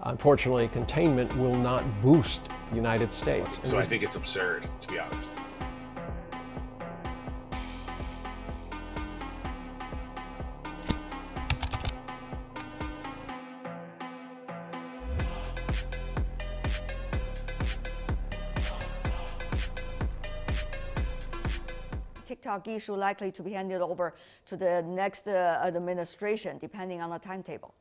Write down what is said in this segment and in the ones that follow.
Unfortunately, containment will not boost the United States. So I think it's absurd, to be honest. TikTok issue likely to be handed over to the next administration, depending on the timetable.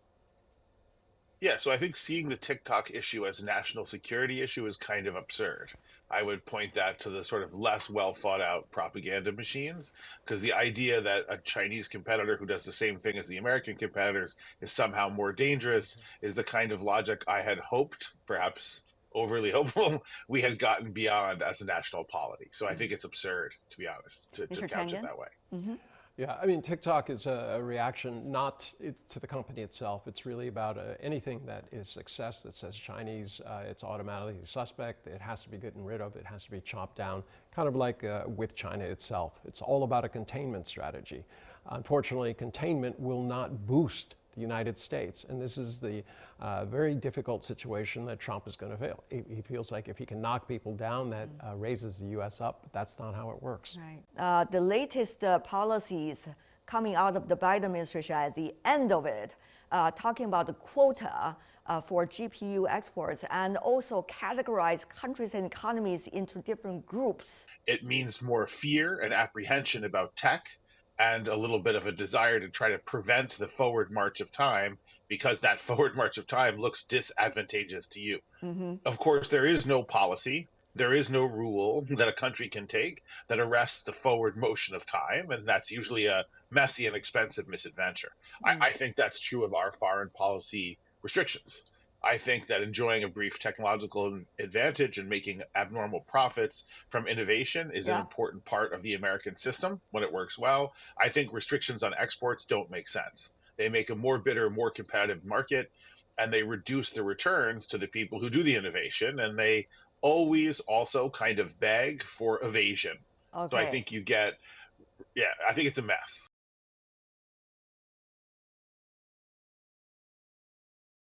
Yeah, so I think seeing the TikTok issue as a national security issue is kind of absurd. I would point that to the sort of less well thought out propaganda machines, because the idea that a Chinese competitor who does the same thing as the American competitors is somehow more dangerous is the kind of logic I had hoped, perhaps overly hopeful, we had gotten beyond as a national polity. So I think it's absurd, to be honest, to Mr. couch it Tangen? that way. Yeah, I mean, TikTok is a reaction not to the company itself. It's really about anything that is success that says Chinese, it's automatically suspect. It has to be gotten rid of. It has to be chopped down, kind of like with China itself. It's all about a containment strategy. Unfortunately, containment will not boost the United States. And this is the very difficult situation that Trump is going to fail. He feels like if he can knock people down, that raises the U.S. up, but that's not how it works. Right. The latest policies coming out of the Biden administration at the end of it, talking about the quota for GPU exports and also categorize countries and economies into different groups. It means more fear and apprehension about tech and a little bit of a desire to try to prevent the forward march of time because that forward march of time looks disadvantageous to you. Of course, there is no policy, there is no rule that a country can take that arrests the forward motion of time, and that's usually a messy and expensive misadventure. I think that's true of our foreign policy restrictions. I think that enjoying a brief technological advantage and making abnormal profits from innovation is an important part of the American system when it works well. I think restrictions on exports don't make sense. They make a more bitter, more competitive market, and they reduce the returns to the people who do the innovation, and they always also kind of beg for evasion. Okay. So I think I think it's a mess.